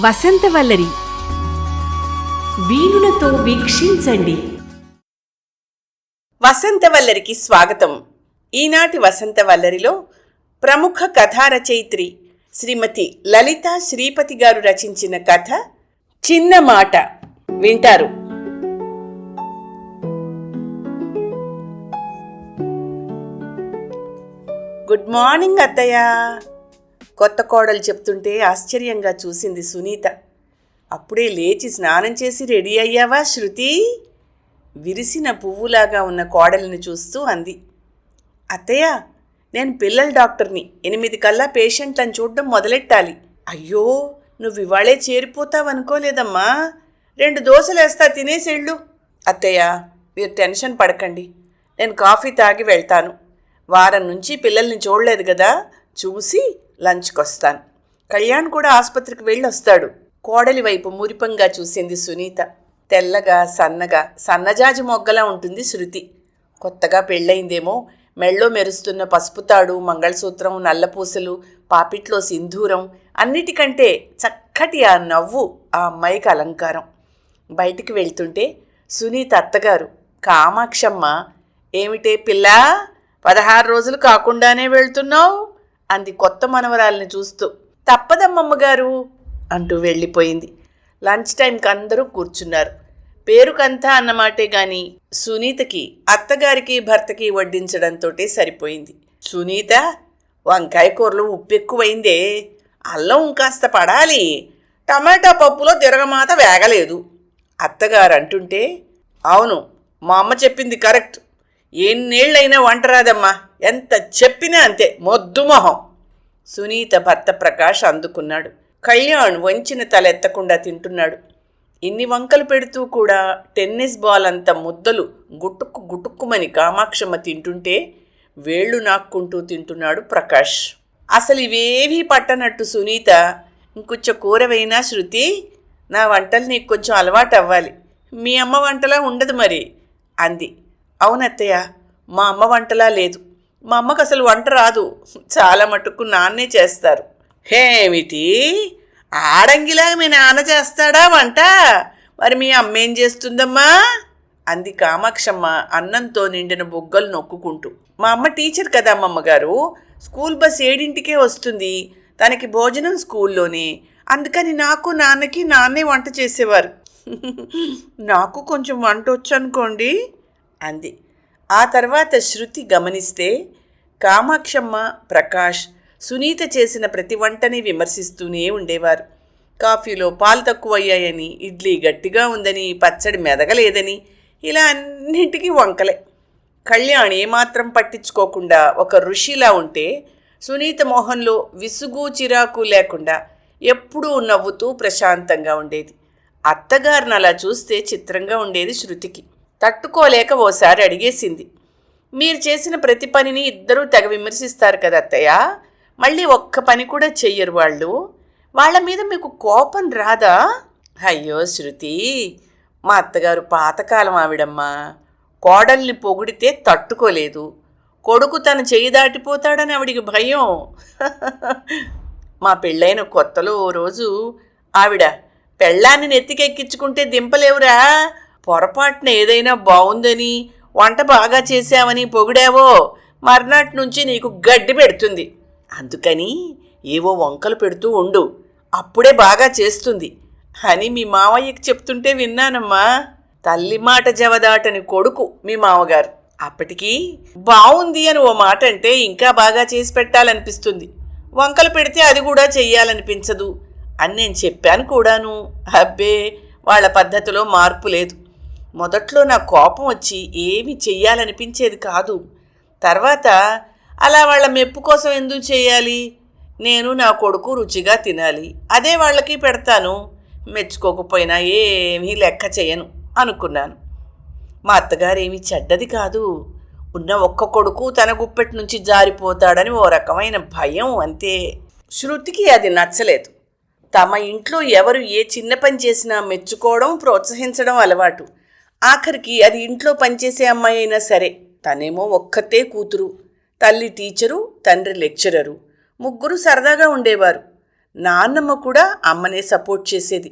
వసంతవల్లరి వీణులతో వీక్షించండి. వసంతవల్లరికి స్వాగతం. ఈనాటి వసంతవల్లరిలో ప్రముఖ కథా రచయిత్రి శ్రీమతి లలితా శ్రీపతి గారు రచించిన కథ చిన్న మాట వింటారు. గుడ్ మార్నింగ్ అత్తయ్య. కొత్త కోడలు చెప్తుంటే ఆశ్చర్యంగా చూసింది సునీత. అప్పుడే లేచి స్నానం చేసి రెడీ అయ్యావా శృతి? విరిసిన పువ్వులాగా ఉన్న కోడలిని చూస్తూ అంది. అత్తయ్య, నేను పిల్లల డాక్టర్ని. 8 కల్లా పేషెంట్లను చూడడం మొదలెట్టాలి. అయ్యో, నువ్వు ఇవాళే చేరిపోతావనుకోలేదమ్మా. 2 దోశలు వేస్తా, తినేసేళ్ళు. అత్తయ్య, మీరు టెన్షన్ పడకండి. నేను కాఫీ తాగి వెళ్తాను. వారం నుంచి పిల్లల్ని చూడలేదు కదా, చూసి లంచ్కి వస్తాను. కళ్యాణ్ కూడా ఆసుపత్రికి వెళ్ళొస్తాడు. కోడలి వైపు మురిపంగా చూసింది సునీత. తెల్లగా సన్నగా సన్నజాజి మొగ్గలా ఉంటుంది శృతి. కొత్తగా పెళ్ళయిందేమో. మెళ్ళో మెరుస్తున్న పసుపుతాడు, మంగళసూత్రం, నల్లపూసలు, పాపిట్లో సింధూరం, అన్నిటికంటే చక్కటి ఆ నవ్వు ఆ అమ్మాయికి అలంకారం. బయటికి వెళ్తుంటే సునీత అత్తగారు కామాక్షమ్మ, ఏమిటే పిల్లా, 16 రోజులు కాకుండానే వెళ్తున్నావు అంది కొత్త మనవరాల్ని చూస్తూ. తప్పదమ్మమ్మగారు అంటూ వెళ్ళిపోయింది. లంచ్ టైంకి అందరూ కూర్చున్నారు. పేరుకంతా అన్నమాటే గాని సునీతకి అత్తగారికి భర్తకి వడ్డించడంతో సరిపోయింది. సునీత, వంకాయ కూరలో ఉప్పు ఎక్కువైందే, అల్లం కాస్త పడాలి, టమాటా పప్పులో తిరగమాత వేగలేదు అత్తగారు అంటుంటే, అవును, మా అమ్మ చెప్పింది కరెక్ట్. ఎన్నేళ్ళైనా వంట రాదమ్మా, ఎంత చెప్పినా అంతే, మొద్దు మొహం. సునీత భర్త ప్రకాష్ అందుకున్నాడు. కళ్యాణ్ వంచిన తలెత్తకుండా తింటున్నాడు. ఇన్ని వంకలు పెడుతూ కూడా టెన్నిస్ బాల్ అంత ముద్దలు గుట్టుక్కు గుటుక్కుమని కామాక్షమ్మ తింటుంటే వేళ్లు నాక్కుంటూ తింటున్నాడు ప్రకాష్. అసలు ఇవేవీ పట్టనట్టు సునీత, ఇంకొంచెం కూరవైనా శృతి, నా వంటలు నీకు కొంచెం అలవాటు అవ్వాలి. మీ అమ్మ వంటలా ఉండదు మరి అంది. అవునత్తయ్య, మా అమ్మ వంటలా లేదు. మా అమ్మకు అసలు వంట రాదు. చాలా మటుకు నాన్నే చేస్తారు. ఏమిటి, ఆడంగిలాగా మీ నాన్న చేస్తాడా వంట? మరి మీ అమ్మ ఏం చేస్తుందమ్మా అంది కామాక్షమ్మ అన్నంతో నిండిన బొగ్గలు నొక్కుకుంటూ. మా అమ్మ టీచర్ కదా అమ్మమ్మగారు. స్కూల్ బస్ 7ంటికే వస్తుంది. తనకి భోజనం స్కూల్లోనే. అందుకని నాకు నాన్నకి నాన్నే వంట చేసేవారు. నాకు కొంచెం వంట వచ్చు అనుకోండి అంది. ఆ తర్వాత శృతి గమనిస్తే కామాక్షమ్మ, ప్రకాష్ సునీత చేసిన ప్రతి వంటని విమర్శిస్తూనే ఉండేవారు. కాఫీలో పాలు తక్కువయ్యాయని, ఇడ్లీ గట్టిగా ఉందని, పచ్చడి మెదగలేదని, ఇలా అన్నింటికీ వంకలే. కళ్యాణ్ ఏమాత్రం పట్టించుకోకుండా ఒక ఋషిలా ఉంటే, సునీత మోహన్లో విసుగు చిరాకు లేకుండా ఎప్పుడూ నవ్వుతూ ప్రశాంతంగా ఉండేది. అత్తగారిని అలా చూస్తే చిత్రంగా ఉండేది శృతికి. తట్టుకోలేక ఓసారి అడిగేసింది, మీరు చేసిన ప్రతి పనిని ఇద్దరూ తెగ విమర్శిస్తారు కదా అత్తయ్య, మళ్ళీ ఒక్క పని కూడా చెయ్యరు వాళ్ళు. వాళ్ళ మీద మీకు కోపం రాదా? అయ్యో శృతి, మా అత్తగారు పాతకాలం ఆవిడమ్మా. కోడల్ని పొగిడితే తట్టుకోలేదు. కొడుకు తను చెయ్యి దాటిపోతాడని ఆవిడికి భయం. మా పెళ్ళైన కొత్తలో ఓ రోజు ఆవిడ, పెళ్ళాన్ని నెత్తికెక్కించుకుంటే దింపలేవురా, పొరపాటున ఏదైనా బాగుందని, వంట బాగా చేశావని పొగిడావో మర్నాటి నుంచి నీకు గడ్డి పెడుతుంది. అందుకని ఏవో వంకలు పెడుతూ ఉండు, అప్పుడే బాగా చేస్తుంది అని మీ మావయ్యకి చెప్తుంటే విన్నానమ్మా. తల్లి మాట జవదాటని కొడుకు మీ మామగారు. అప్పటికి బాగుంది అని ఓ మాట అంటే ఇంకా బాగా చేసి పెట్టాలనిపిస్తుంది. వంకలు పెడితే అది కూడా చెయ్యాలనిపించదు అని నేను చెప్పాను కూడాను. అబ్బే, వాళ్ళ పద్ధతిలో మార్పు లేదు. మొదట్లో నా కోపం వచ్చి ఏమీ చెయ్యాలనిపించేది కాదు. తర్వాత అలా వాళ్ళ మెప్పు కోసం ఎందుకు చేయాలి? నేను నా కొడుకు రుచిగా తినాలి, అదే వాళ్ళకి పెడతాను. మెచ్చుకోకపోయినా ఏమీ లెక్క చేయను అనుకున్నాను. మా అత్తగారేమీ చెడ్డది కాదు. ఉన్న ఒక్క కొడుకు తన గుప్పెటి నుంచి జారిపోతాడని ఓ రకమైన భయం అంతే. శృతికి అది నచ్చలేదు. తమ ఇంట్లో ఎవరు ఏ చిన్న పని చేసినా మెచ్చుకోవడం, ప్రోత్సహించడం అలవాటు. ఆఖరికి అది ఇంట్లో పనిచేసే అమ్మాయి అయినా సరే. తనేమో ఒక్కతే కూతురు. తల్లి టీచరు, తండ్రి లెక్చరరు. ముగ్గురు సరదాగా ఉండేవారు. నాన్నమ్మ కూడా అమ్మనే సపోర్ట్ చేసేది.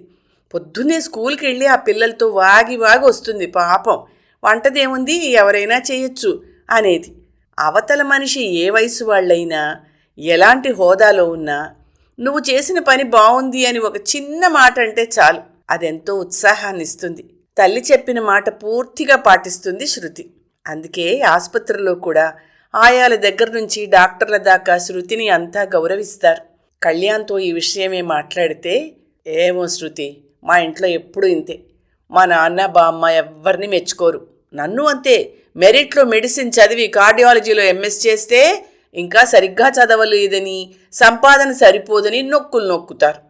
పొద్దున్నే స్కూల్కి వెళ్ళి ఆ పిల్లలతో వాగి వాగి వస్తుంది. పాపం వంటదేముంది, ఎవరైనా చేయొచ్చు అనేది. అవతల మనిషి ఏ వయసు వాళ్ళైనా, ఎలాంటి హోదాలో ఉన్నా, నువ్వు చేసిన పని బాగుంది అని ఒక చిన్న మాట అంటే చాలు, అదెంతో ఉత్సాహాన్ని ఇస్తుంది. తల్లి చెప్పిన మాట పూర్తిగా పాటిస్తుంది శృతి. అందుకే ఆసుపత్రిలో కూడా ఆయాల దగ్గర నుంచి డాక్టర్ల దాకా శృతిని అంతా గౌరవిస్తారు. కళ్యాణ్తో ఈ విషయమే మాట్లాడితే, ఏమో శృతి, మా ఇంట్లో ఎప్పుడూ ఇంతే, మా నాన్న బామ్మ ఎవ్వరిని మెచ్చుకోరు, నన్ను అంతే, మెరిట్లో మెడిసిన్ చదివి కార్డియాలజీలో ఎంఎస్ చేస్తే ఇంకా సరిగ్గా చదవలేదని, సంపాదన సరిపోదని నొక్కులు నొక్కుతారు.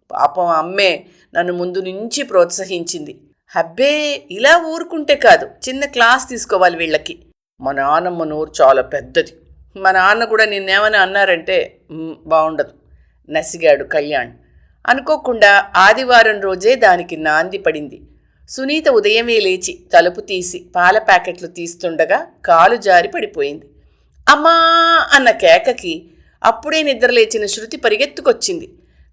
పాపం అమ్మే నన్ను ముందు నుంచి ప్రోత్సహించింది. హబ్బే, ఇలా ఊరుకుంటే కాదు, చిన్న క్లాస్ తీసుకోవాలి వీళ్ళకి. మా నాన్నమ్మ నోరు చాలా పెద్దది, మా నాన్న కూడా నిన్నేమని అన్నారంటే బాగుండదు, నసిగాడు కళ్యాణ్. అనుకోకుండా ఆదివారం రోజే దానికి నాంది పడింది. సునీత ఉదయమే లేచి తలుపు తీసి పాల ప్యాకెట్లు తీస్తుండగా కాలు జారి పడిపోయింది. అమ్మా అన్న కేకకి అప్పుడే నిద్రలేచిన శృతి పరిగెత్తుకొచ్చింది.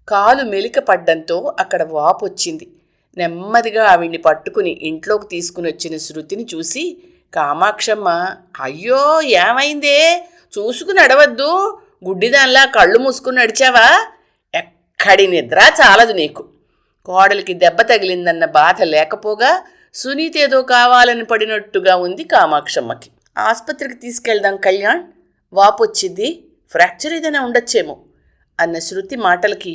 కాలు మెలిక పడ్డంతో అక్కడ వాపొచ్చింది. నెమ్మదిగా ఆవిడ్ని పట్టుకుని ఇంట్లోకి తీసుకుని వచ్చిన శృతిని చూసి కామాక్షమ్మ, అయ్యో ఏమైందే, చూసుకుని నడవద్దు, గుడ్డిదాన్లా కళ్ళు మూసుకుని నడిచావా, ఎక్కడి నిద్ర చాలదు నీకు. కోడలికి దెబ్బ తగిలిందన్న బాధ లేకపోగా సునీత ఏదో కావాలని పడినట్టుగా ఉంది కామాక్షమ్మకి. ఆసుపత్రికి తీసుకెళ్దాం కళ్యాణ్, వాపొచ్చింది, ఫ్రాక్చర్ ఏదైనా ఉండొచ్చేమో అన్న శృతి మాటలకి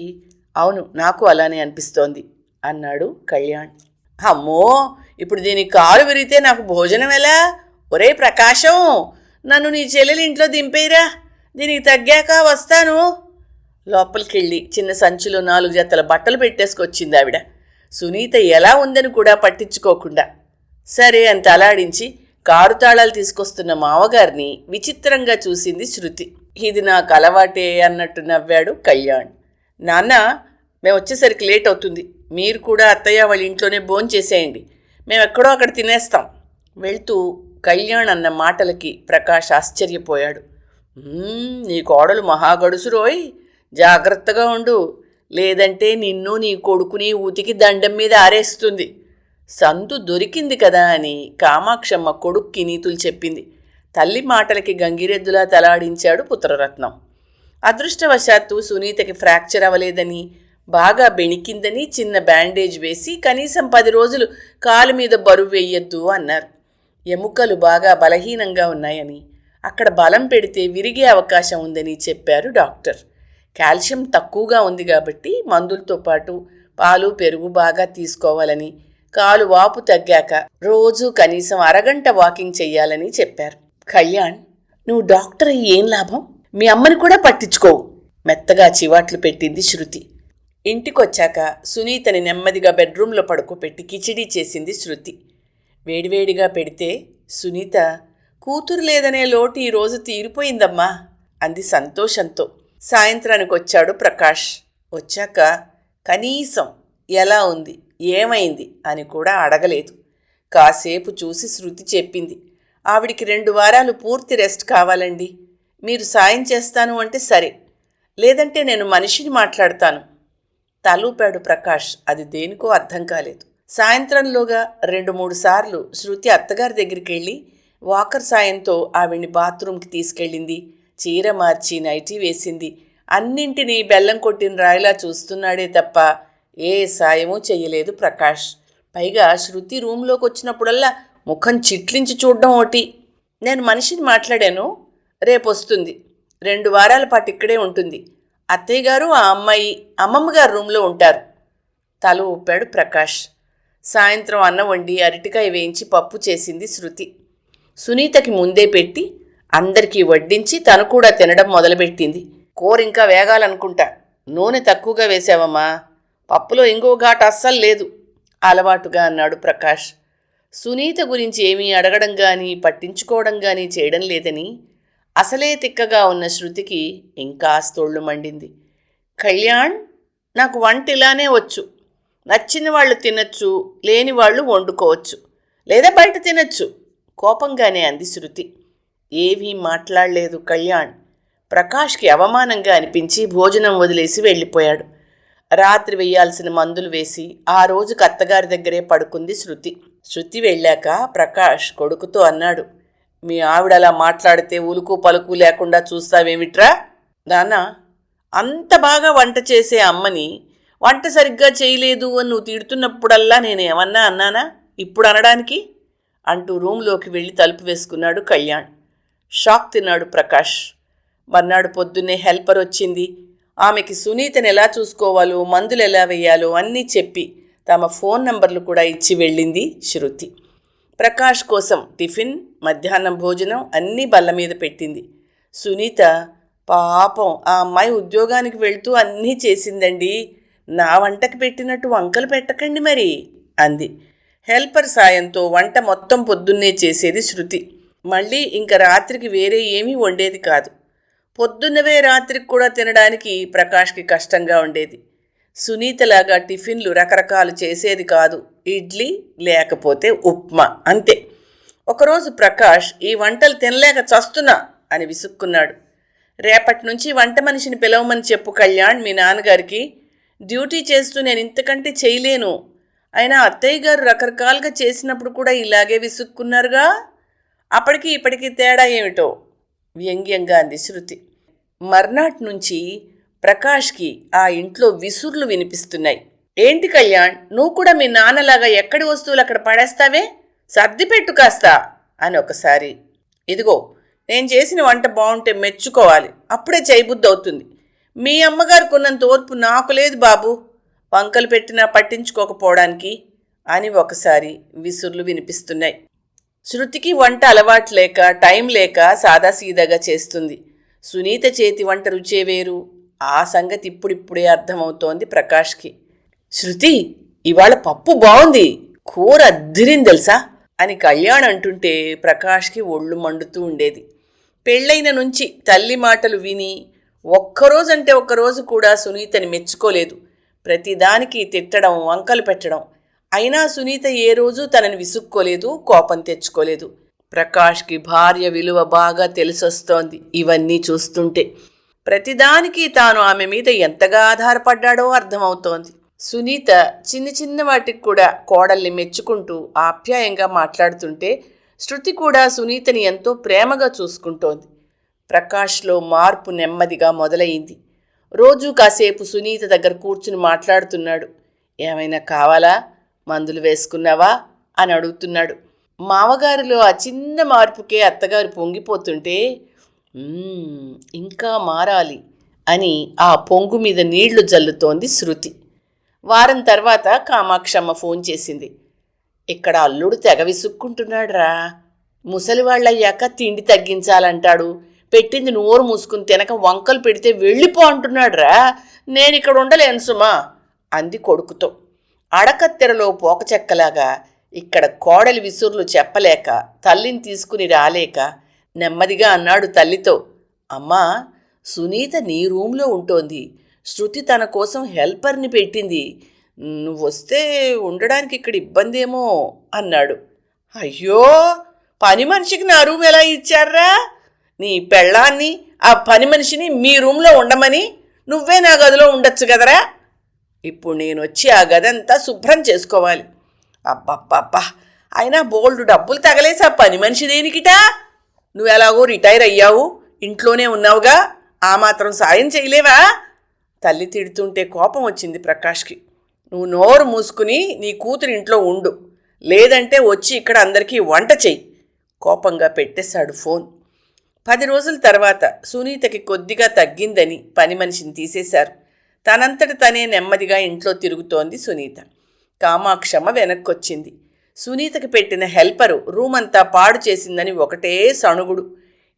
అవును నాకు అలానే అనిపిస్తోంది అన్నాడు కళ్యాణ్. అమ్మో, ఇప్పుడు దీనికి కాలు విరిగితే నాకు భోజనం ఎలా? ఒరే ప్రకాశం, నన్ను నీ చెల్లెలి ఇంట్లో దింపేరా, దీనికి తగ్గాక వస్తాను. లోపలికెళ్ళి చిన్న సంచిలో 4 జతల బట్టలు పెట్టేసుకొచ్చింది ఆవిడ. సునీత ఎలా ఉందని కూడా పట్టించుకోకుండా సరే అని తలాడించి కారు తాళాలు తీసుకొస్తున్న మావగారిని విచిత్రంగా చూసింది శృతి. ఇది నాకు అలవాటే అన్నట్టు నవ్వాడు కళ్యాణ్. నాన్న, మేము వచ్చేసరికి లేట్ అవుతుంది, మీరు కూడా అత్తయ్య వాళ్ళ ఇంట్లోనే భోంచేసేయండి, మేము ఎక్కడో అక్కడ తినేస్తాం. వెళ్తూ కళ్యాణ్ అన్న మాటలకి ప్రకాష్ ఆశ్చర్యపోయాడు. నీ కోడలు మహాగడుసు రోయ్, జాగ్రత్తగా ఉండు, లేదంటే నిన్ను నీ కొడుకుని ఊతికి దండం మీద ఆరేస్తుంది. సంతు దొరికింది కదా అని కామాక్షమ్మ కొడుక్కి నీతులు చెప్పింది. తల్లి మాటలకి గంగిరెద్దులా తలాడించాడు పుత్రరత్నం. అదృష్టవశాత్తు సునీతకి ఫ్రాక్చర్ అవ్వలేదని, బాగా బెణికిందని చిన్న బ్యాండేజ్ వేసి కనీసం 10 రోజులు కాలు మీద బరువు వేయొద్దు అన్నారు. ఎముకలు బాగా బలహీనంగా ఉన్నాయని, అక్కడ బలం పెడితే విరిగే అవకాశం ఉందని చెప్పారు డాక్టర్. కాల్షియం తక్కువగా ఉంది కాబట్టి మందులతో పాటు పాలు పెరుగు బాగా తీసుకోవాలని, కాలు వాపు తగ్గాక రోజు కనీసం అరగంట వాకింగ్ చెయ్యాలని చెప్పారు. కళ్యాణ్, నువ్వు డాక్టర్ అయ్యి ఏం లాభం, మీ అమ్మని కూడా పట్టించుకోవు, మెత్తగా చివాట్లు పెట్టింది శృతి. ఇంటికొచ్చాక సునీతని నెమ్మదిగా బెడ్రూమ్లో పడుకోపెట్టి కిచిడీ చేసింది శృతి. వేడివేడిగా పెడితే సునీత, కూతురు లేదనే లోటు ఈరోజు తీరిపోయిందమ్మా అంది సంతోషంతో. సాయంత్రానికి వచ్చాడు ప్రకాష్. వచ్చాక కనీసం ఎలా ఉంది, ఏమైంది అని కూడా అడగలేదు. కాసేపు చూసి శృతి చెప్పింది, ఆవిడికి 2 వారాలు పూర్తి రెస్ట్ కావాలండి, మీరు సాయం చేస్తాను అంటే సరే, లేదంటే నేను మనిషిని మాట్లాడతాను. తలూపాడు ప్రకాష్. అది దేనికో అర్థం కాలేదు. సాయంత్రంలోగా 2-3 సార్లు శృతి అత్తగారి దగ్గరికి వెళ్ళి వాకర్ సాయంతో ఆవిడ్ని బాత్రూమ్కి తీసుకెళ్ళింది. చీర మార్చి నైటీ వేసింది. అన్నింటినీ బెల్లం కొట్టిన రాయిలా చూస్తున్నాడే తప్ప ఏ సాయమూ చెయ్యలేదు ప్రకాష్. పైగా శృతి రూమ్లోకి వచ్చినప్పుడల్లా ముఖం చిట్లించి చూడడం ఒకటి. నేను మనిషిని మాట్లాడాను, రేపు వస్తుంది, 2 వారాల పాటు ఇక్కడే ఉంటుంది, అత్తయ్య గారు ఆ అమ్మాయి అమ్మమ్మ గారు రూమ్లో ఉంటారు. తల ఊపాడు ప్రకాష్. సాయంత్రం అన్నం వండి అరటికాయ వేయించి పప్పు చేసింది శృతి. సునీతకి ముందే పెట్టి అందరికీ వడ్డించి తను కూడా తినడం మొదలుపెట్టింది. కూర ఇంకా వేగాలనుకుంటా, నూనె తక్కువగా వేసావమ్మా, పప్పులో ఇంకో ఘాటు అస్సలు లేదు అలవాటుగా అన్నాడు ప్రకాష్. సునీత గురించి ఏమీ అడగడం కానీ పట్టించుకోవడం కానీ చేయడం లేదని అసలే తిక్కగా ఉన్న శృతికి ఇంకా స్తోళ్ళు మండింది. కళ్యాణ్, నాకు వంట ఇలానే వచ్చు, నచ్చిన వాళ్ళు తినచ్చు, లేని వాళ్ళు వండుకోవచ్చు, లేదా బయట తినచ్చు కోపంగానే అంది శృతి. ఏమీ మాట్లాడలేదు కళ్యాణ్. ప్రకాష్కి అవమానంగా అనిపించి భోజనం వదిలేసి వెళ్ళిపోయాడు. రాత్రి వేయాల్సిన మందులు వేసి ఆ రోజుకి అత్తగారి దగ్గరే పడుకుంది శృతి. శృతి వెళ్ళాక ప్రకాష్ కొడుకుతో అన్నాడు, మీ ఆవిడ అలా మాట్లాడితే ఉలుకు పలుకు లేకుండా చూస్తావేమిట్రా? నాన్న, అంత బాగా వంట చేసే అమ్మని వంట సరిగ్గా చేయలేదు అని నువ్వు తిడుతున్నప్పుడల్లా నేనేమన్నా అన్నానా ఇప్పుడు అనడానికి? అంటూ రూంలోకి వెళ్ళి తలుపు వేసుకున్నాడు కళ్యాణ్. షాక్ తిన్నాడు ప్రకాష్. మర్నాడు పొద్దున్నే హెల్పర్ వచ్చింది. ఆమెకి సునీతని ఎలా చూసుకోవాలో, మందులు ఎలా వేయాలో అన్నీ చెప్పి తమ ఫోన్ నంబర్లు కూడా ఇచ్చి వెళ్ళింది శృతి. ప్రకాష్ కోసం టిఫిన్, మధ్యాహ్నం భోజనం అన్నీ బల్ల మీద పెట్టింది. సునీత పాపం ఆ అమ్మాయి ఉద్యోగానికి వెళ్తూ అన్నీ చేసిందండి, నా వంటకి పెట్టినట్టు వంకలు పెట్టకండి మరి అంది. హెల్పర్ సాయంతో వంట మొత్తం పొద్దున్నే చేసేది శృతి. మళ్ళీ ఇంక రాత్రికి వేరే ఏమీ వండేది కాదు. పొద్దున్నవే రాత్రికి కూడా తినడానికి ప్రకాష్కి కష్టంగా ఉండేది. సునీతలాగా టిఫిన్లు రకరకాలు చేసేది కాదు. ఇడ్లీ లేకపోతే ఉప్మా అంతే. ఒకరోజు ప్రకాష్ ఈ వంటలు తినలేక చస్తున్నా అని విసుక్కున్నాడు. రేపటి నుంచి వంట మనిషిని పిలవమని చెప్పు కళ్యాణ్ మీ నాన్నగారికి. డ్యూటీ చేస్తూ నేను ఇంతకంటే చేయలేను. అయినా అత్తయ్య గారు రకరకాలుగా చేసినప్పుడు కూడా ఇలాగే విసుక్కున్నారుగా. అప్పటికి ఇప్పటికీ తేడా ఏమిటో వ్యంగ్యంగా అంది శృతి. మర్నాటి నుంచి ప్రకాష్కి ఆ ఇంట్లో విసుర్లు వినిపిస్తున్నాయి. ఏంటి కళ్యాణ్, నువ్వు కూడా మీ నాన్నలాగా ఎక్కడి వస్తువులు అక్కడ పడేస్తావే, సర్దిపెట్టు కాస్తా అని ఒకసారి. ఇదిగో, నేను చేసిన వంట బాగుంటే మెచ్చుకోవాలి, అప్పుడే చేయబుద్ధి అవుతుంది. మీ అమ్మగారికి ఉన్నంత ఓర్పు నాకు లేదు బాబు, వంకలు పెట్టినా పట్టించుకోకపోవడానికి అని ఒకసారి విసుర్లు వినిపిస్తున్నాయి. శృతికి వంట అలవాటు లేక, టైం లేక సాదాసీదాగా చేస్తుంది. సునీత చేతి వంట రుచే వేరు. ఆ సంగతి ఇప్పుడిప్పుడే అర్థమవుతోంది ప్రకాష్కి. శృతి, ఇవాళ పప్పు బాగుంది, కూర అద్దిరింది తెలుసా అని కళ్యాణ్ అంటుంటే ప్రకాష్కి ఒళ్ళు మండుతూ ఉండేది. పెళ్ళైన నుంచి తల్లి మాటలు విని ఒక్కరోజంటే ఒక్కరోజు కూడా సునీతని మెచ్చుకోలేదు. ప్రతిదానికి తిట్టడం, వంకలు పెట్టడం. అయినా సునీత ఏ రోజు తనని విసుక్కోలేదు, కోపం తెచ్చుకోలేదు. ప్రకాష్కి భార్య విలువ బాగా తెలిసొస్తోంది ఇవన్నీ చూస్తుంటే. ప్రతిదానికి తాను ఆమె మీద ఎంతగా ఆధారపడ్డాడో అర్థమవుతోంది. సునీత చిన్న చిన్న వాటికి కూడా కోడల్ని మెచ్చుకుంటూ ఆప్యాయంగా మాట్లాడుతుంటే శృతి కూడా సునీతని ఎంతో ప్రేమగా చూసుకుంటోంది. ప్రకాష్లో మార్పు నెమ్మదిగా మొదలైంది. రోజూ కాసేపు సునీత దగ్గర కూర్చుని మాట్లాడుతున్నాడు. ఏమైనా కావాలా, మందులు వేసుకున్నావా అని అడుగుతున్నాడు. మామగారిలో ఆ చిన్న మార్పుకే అత్తగారు పొంగిపోతుంటే ఇంకా మారాలి అని ఆ పొంగు మీద నీళ్లు జల్లుతోంది శృతి. వారం తర్వాత కామాక్షమ్మ ఫోన్ చేసింది. ఇక్కడ అల్లుడు తెగ విసుక్కుంటున్నాడురా, ముసలివాళ్ళయ్యాక తిండి తగ్గించాలంటాడు, పెట్టింది నోరు మూసుకుని తినక వంకలు పెడితే వెళ్ళిపో అంటున్నాడురా, నేనిక్కడ ఉండలేను సుమా అంది కొడుకుతో. అడకత్తెరలో పోకచెక్కలాగా ఇక్కడ కోడలి విసుర్లు చెప్పలేక, తల్లిని తీసుకుని రాలేక నెమ్మదిగా అన్నాడు తల్లితో. అమ్మా, సునీత నీ రూంలో ఉంటోంది, శృతి తన కోసం హెల్పర్ని పెట్టింది, నువ్వొస్తే ఉండడానికి ఇక్కడ ఇబ్బందేమో అన్నాడు. అయ్యో, పని మనిషికి నా రూమ్ ఎలా ఇచ్చారా? నీ పెళ్ళాన్ని, ఆ పని మనిషిని మీ రూంలో ఉండమని నువ్వే నా గదిలో ఉండొచ్చు కదరా. ఇప్పుడు నేను వచ్చి ఆ గదంతా శుభ్రం చేసుకోవాలి. అబ్బబ్బబ్బా, అయినా బోల్డు డబ్బులు తగలేసి ఆ పని మనిషి దేనికిటా? నువ్వెలాగో రిటైర్ అయ్యావు, ఇంట్లోనే ఉన్నావుగా, ఆ మాత్రం సాయం చేయలేవా? తల్లి తిడుతుంటే కోపం వచ్చింది ప్రకాష్కి. నువ్వు నోరు మూసుకుని నీ కూతురి ఇంట్లో ఉండు, లేదంటే వచ్చి ఇక్కడ అందరికీ వంట చెయ్యి కోపంగా పెట్టేశాడు ఫోన్. 10 రోజుల తర్వాత సునీతకి కొద్దిగా తగ్గిందని పని మనిషిని తీసేశారు. తనంతట తనే నెమ్మదిగా ఇంట్లో తిరుగుతోంది సునీత. కామాక్షమ్మ వెనక్కొచ్చింది. సునీతకి పెట్టిన హెల్పరు రూమంతా పాడు చేసిందని ఒకటే సణుగుడు.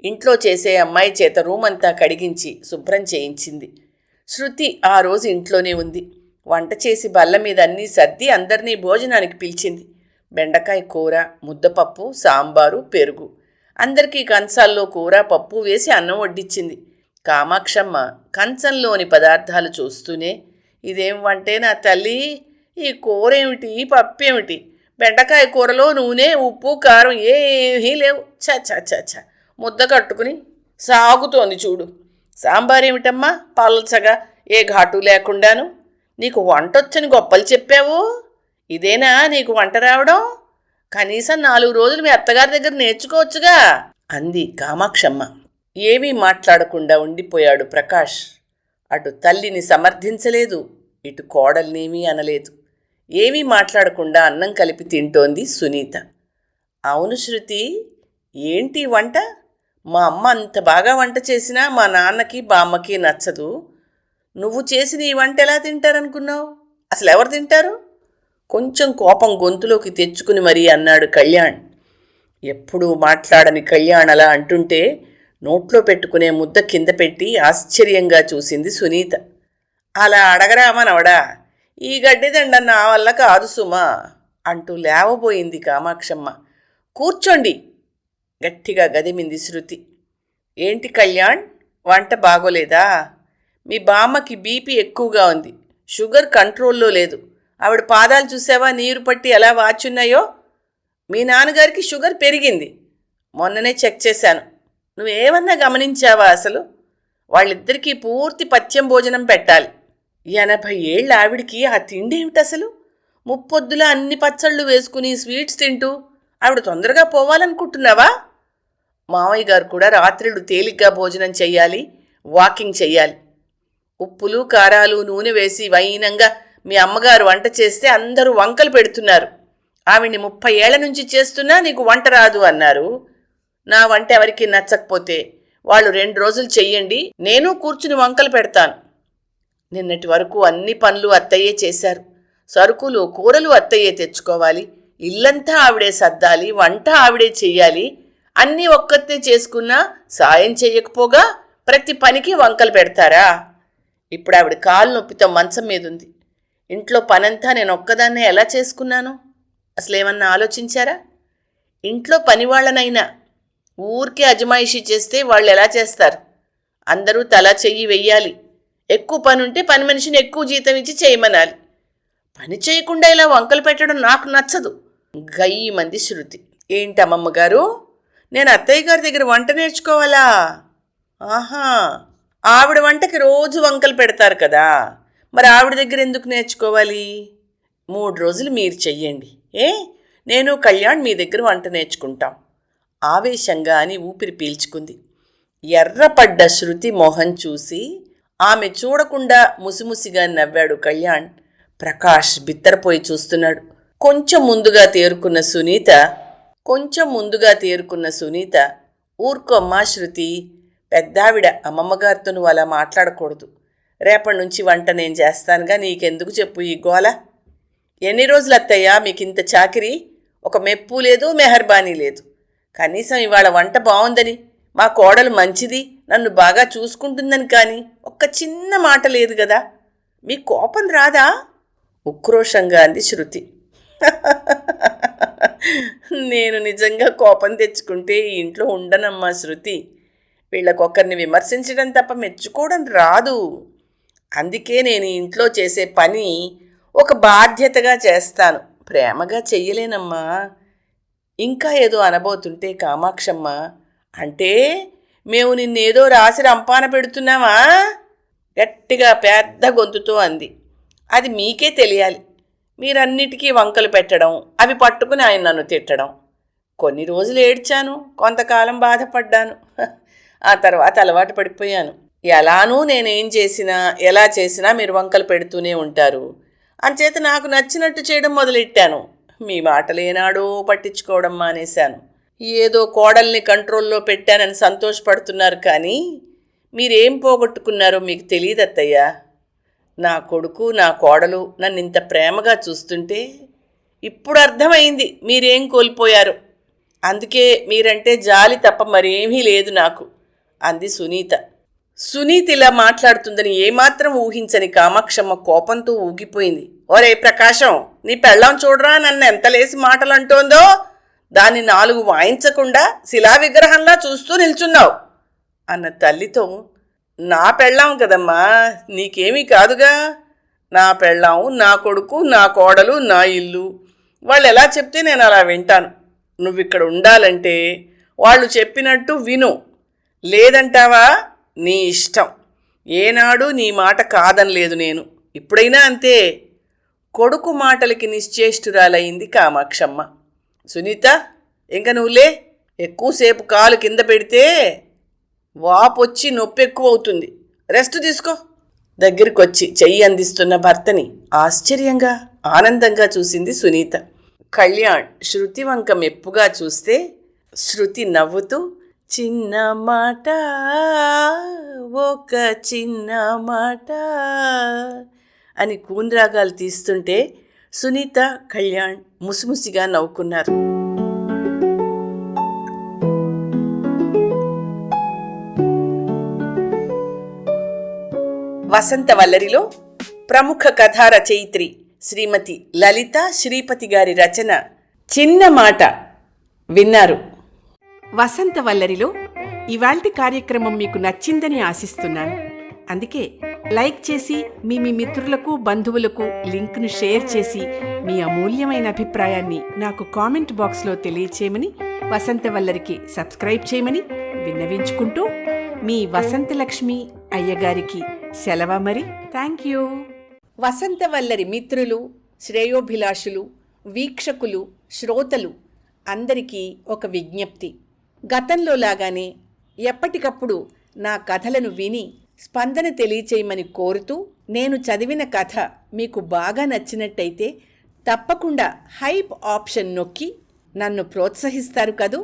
ఇంట్లో చేసే అమ్మాయి చేత రూమంతా కడిగించి శుభ్రం చేయించింది. శృతి ఆ రోజు ఇంట్లోనే ఉంది. వంట చేసి బల్ల మీద అన్నీ సర్ది అందరినీ భోజనానికి పిలిచింది. బెండకాయ కూర, ముద్దపప్పు, సాంబారు, పెరుగు. అందరికీ కంచాల్లో కూర, పప్పు వేసి అన్నం వడ్డించింది. కామాక్షమ్మ కంచంలోని పదార్థాలు చూస్తూనే, ఇదేం వంటే నా తల్లి, ఈ కూరేమిటి, పప్పేమిటి, బెండకాయ కూరలో నూనె, ఉప్పు, కారం ఏమీ లేవు, చ చ చ చ ముద్ద కట్టుకుని సాగుతోంది చూడు, సాంబార్ ఏమిటమ్మా పల్చగా, ఏ ఘాటు లేకుండాను. నీకు వంటొచ్చని గొప్పలు చెప్పావు. ఇదేనా నీకు వంట రావడం? కనీసం 4 రోజులు మీ అత్తగారి దగ్గర నేర్చుకోవచ్చుగా అంది కామాక్షమ్మ. ఏమీ మాట్లాడకుండా ఉండిపోయాడు ప్రకాష్. అటు తల్లిని సమర్థించలేదు, ఇటు కోడల్నేమీ అనలేదు. ఏమీ మాట్లాడకుండా అన్నం కలిపి తింటోంది సునీత. అవును శృతి, ఏంటి వంట? మా అమ్మ అంత బాగా వంట చేసినా మా నాన్నకి బామ్మకి నచ్చదు. నువ్వు చేసిన ఈ వంట ఎలా తింటారనుకున్నావు? అసలు ఎవరు తింటారు? కొంచెం కోపం గొంతులోకి తెచ్చుకుని మరీ అన్నాడు కళ్యాణ్. ఎప్పుడూ మాట్లాడని కళ్యాణ్ అలా అంటుంటే నోట్లో పెట్టుకునే ముద్ద కింద పెట్టి ఆశ్చర్యంగా చూసింది సునీత. అలా అడగరామనవడా, ఈ గడ్డిదండ నా వల్ల కాదు సుమా అంటూ లేవబోయింది కామాక్షమ్మ. కూర్చోండి గట్టిగా గదిమింది శృతి. ఏంటి కళ్యాణ్, వంట బాగోలేదా? మీ బామ్మకి బీపీ ఎక్కువగా ఉంది, షుగర్ కంట్రోల్లో లేదు. ఆవిడ పాదాలు చూసావా నీరు పట్టి ఎలా వాచున్నాయో? మీ నాన్నగారికి షుగర్ పెరిగింది, మొన్ననే చెక్ చేశాను. నువ్వేమన్నా గమనించావా అసలు? వాళ్ళిద్దరికీ పూర్తి పథ్యం భోజనం పెట్టాలి. 80 ఏళ్ళ ఆవిడికి ఆ తిండి ఏమిటి అసలు? ముప్పొద్దులా అన్ని పచ్చళ్ళు వేసుకుని స్వీట్స్ తింటూ ఆవిడ తొందరగా పోవాలనుకుంటున్నావా? మామయ్య గారు కూడా రాత్రిళ్ళు తేలిగ్గా భోజనం చెయ్యాలి, వాకింగ్ చెయ్యాలి. ఉప్పులు కారాలు నూనె వేసి వైనంగా మీ అమ్మగారు వంట చేస్తే అందరూ వంకలు పెడుతున్నారు. ఆవిడ్ని 30 ఏళ్ల నుంచి చేస్తున్నా నీకు వంట రాదు అన్నారు. నా వంట ఎవరికి నచ్చకపోతే వాళ్ళు 2 రోజులు చెయ్యండి, నేను కూర్చుని వంకలు పెడతాను. నిన్నటి వరకు అన్ని పనులు అత్తయ్యే చేశారు. సరుకులు కూరలు అత్తయ్యే తెచ్చుకోవాలి, ఇల్లంతా ఆవిడే సర్దాలి, వంట ఆవిడే చెయ్యాలి. అన్నీ ఒక్కతే చేసుకున్నా సాయం చెయ్యకపోగా ప్రతి పనికి వంకలు పెడతారా? ఇప్పుడు ఆవిడ కాలు నొప్పితో మంచం మీదుంది. ఇంట్లో పనంతా నేను ఒక్కదాన్నే ఎలా చేసుకున్నాను? అసలేమన్నా ఆలోచించారా? ఇంట్లో పనివాళ్లనైనా ఊరికే అజమాయిషీ చేస్తే వాళ్ళు ఎలా చేస్తారు? అందరూ తలా చెయ్యి వెయ్యాలి. ఎక్కువ పని ఉంటే పని మనిషిని ఎక్కువ జీతం ఇచ్చి చేయమనాలి. పని చేయకుండా ఇలా వంకలు పెట్టడం నాకు నచ్చదు. గయ్యమంది శృతి. ఏంటమ్మమ్మగారు, నేను అత్తయ్య గారి దగ్గర వంట నేర్చుకోవాలా? ఆహా, ఆవిడ వంటకి రోజు వంకలు పెడతారు కదా, మరి ఆవిడ దగ్గర ఎందుకు నేర్చుకోవాలి? 3 రోజులు మీరు చెయ్యండి, నేను కళ్యాణ్ మీ దగ్గర వంట నేర్చుకుంటాం ఆవేశంగా అని ఊపిరి పీల్చుకుంది. ఎర్రపడ్డ శృతి మొహం చూసి ఆమె చూడకుండా ముసిముసిగా నవ్వాడు కళ్యాణ్. ప్రకాష్ బిత్తరపోయి చూస్తున్నాడు. కొంచెం ముందుగా తేరుకున్న సునీత ఊరుకోమ్మా శృతి, పెద్దావిడ, అమ్మమ్మగారితో నువ్వు అలా మాట్లాడకూడదు. రేపటి నుంచి వంట నేను చేస్తానుగా, నీకెందుకు చెప్పు ఈ గోల? ఎన్ని రోజులు అత్తయ్యా మీకింత చాకిరీ? ఒక మెప్పు లేదు, మెహర్బానీ లేదు. కనీసం ఇవాళ వంట బాగుందని, మా కోడలు మంచిది, నన్ను బాగా చూసుకుంటుందని కానీ ఒక్క చిన్న మాట లేదు కదా. మీ కోపం రాదా? ఉక్రోషంగా అంది శృతి. నేను నిజంగా కోపం తెచ్చుకుంటే ఈ ఇంట్లో ఉండనమ్మా శృతి. వీళ్ళకొకరిని విమర్శించడం తప్ప మెచ్చుకోవడం రాదు. అందుకే నేను ఇంట్లో చేసే పని ఒక బాధ్యతగా చేస్తాను, ప్రేమగా చెయ్యలేనమ్మా. ఇంకా ఏదో అనబోతుంటే కామాక్షమ్మ, అంటే మేము నిన్నేదో రాసి రంపాన పెడుతున్నావా? గట్టిగా పెద్ద గొంతుతో అంది. అది మీకే తెలియాలి. మీరన్నిటికీ వంకలు పెట్టడం, అవి పట్టుకుని ఆయన నన్ను తిట్టడం. కొన్ని రోజులు ఏడ్చాను, కొంతకాలం బాధపడ్డాను. ఆ తర్వాత అలవాటు పడిపోయాను. ఎలానూ నేనేం చేసినా ఎలా చేసినా మీరు వంకలు పెడుతూనే ఉంటారు. అంచేత నాకు నచ్చినట్టు చేయడం మొదలెట్టాను. మీ మాటలేనాడో పట్టించుకోవడం మానేశాను. ఏదో కోడల్ని కంట్రోల్లో పెట్టానని సంతోషపడుతున్నారు, కానీ మీరేం పోగొట్టుకున్నారో మీకు తెలియదత్తయ్యా. నా కొడుకు నా కోడలు నన్ను ఇంత ప్రేమగా చూస్తుంటే ఇప్పుడు అర్థమైంది మీరేం కోల్పోయారు. అందుకే మీరంటే జాలి తప్ప మరేమీ లేదు నాకు అంది సునీత. సునీత ఇలా మాట్లాడుతుందని ఏమాత్రం ఊహించని కామాక్షమ్మ కోపంతో ఊగిపోయింది. ఒరే ప్రకాశం, నీ పెళ్ళాం చూడరా నన్ను ఎంత లేసి మాటలు అంటోందో. దాన్ని 4 వాయించకుండా శిలా విగ్రహంలా చూస్తూ నిల్చున్నావు అన్న తల్లితో, నా పెళ్ళాం కదమ్మా, నీకేమీ కాదుగా. నా పెళ్ళాం, నా కొడుకు, నా కోడలు, నా ఇల్లు. వాళ్ళు ఎలా చెప్తే నేను అలా వింటాను. నువ్విక్కడ ఉండాలంటే వాళ్ళు చెప్పినట్టు విను. లేదంటావా నీ ఇష్టం. ఏనాడు నీ మాట కాదనలేదు నేను. ఇప్పుడైనా అంతే. కొడుకు మాటలకి నిశ్చేష్టురాలయ్యింది కామాక్షమ్మ. సునీత, ఇంక నువ్వులే. ఎక్కువసేపు కాలు కింద పెడితే వాపొచ్చి నొప్పి ఎక్కువ అవుతుంది. రెస్ట్ తీసుకో. దగ్గరికొచ్చి చెయ్యి అందిస్తున్న భర్తని ఆశ్చర్యంగా ఆనందంగా చూసింది సునీత. కళ్యాణ్ శృతి వంక మెప్పుగా చూస్తే శృతి నవ్వుతూ, చిన్న మాట, ఒక చిన్న మాట అని కూన్రాగాలు తీస్తుంటే సునీత, కళ్యాణ్ ముసిముసిగా నవ్వుకున్నారు. వసంతవల్లరిలో ప్రముఖ కథా రచయిత్రి శ్రీమతి లలితా శ్రీపతి గారి రచన చిన్న మాట విన్నారు. వసంతవల్లరిలో ఇవాల్టి కార్యక్రమం మీకు నచ్చిందని ఆశిస్తున్నాను. అందుకే లైక్ చేసి మీ మిత్రులకు, బంధువులకు లింక్ను షేర్ చేసి మీ అమూల్యమైన అభిప్రాయాన్ని నాకు కామెంట్ బాక్స్లో తెలియచేయమని, వసంతవల్లరికి సబ్స్క్రైబ్ చేయమని విన్నవించుకుంటూ మీ వసంతలక్ష్మి అయ్యగారికి సెలవు మరి. Thank you. వసంతవల్లరి మిత్రులు, శ్రేయోభిలాషులు, వీక్షకులు, శ్రోతలు అందరికీ ఒక విజ్ఞప్తి. గతంలో లాగానే ఎప్పటికప్పుడు నా కథలను విని స్పందన తెలియచేయమని కోరుతూ, నేను చదివిన కథ మీకు బాగా నచ్చినట్టయితే తప్పకుండా హైప్ ఆప్షన్ నొక్కి నన్ను ప్రోత్సహిస్తారు కదూ.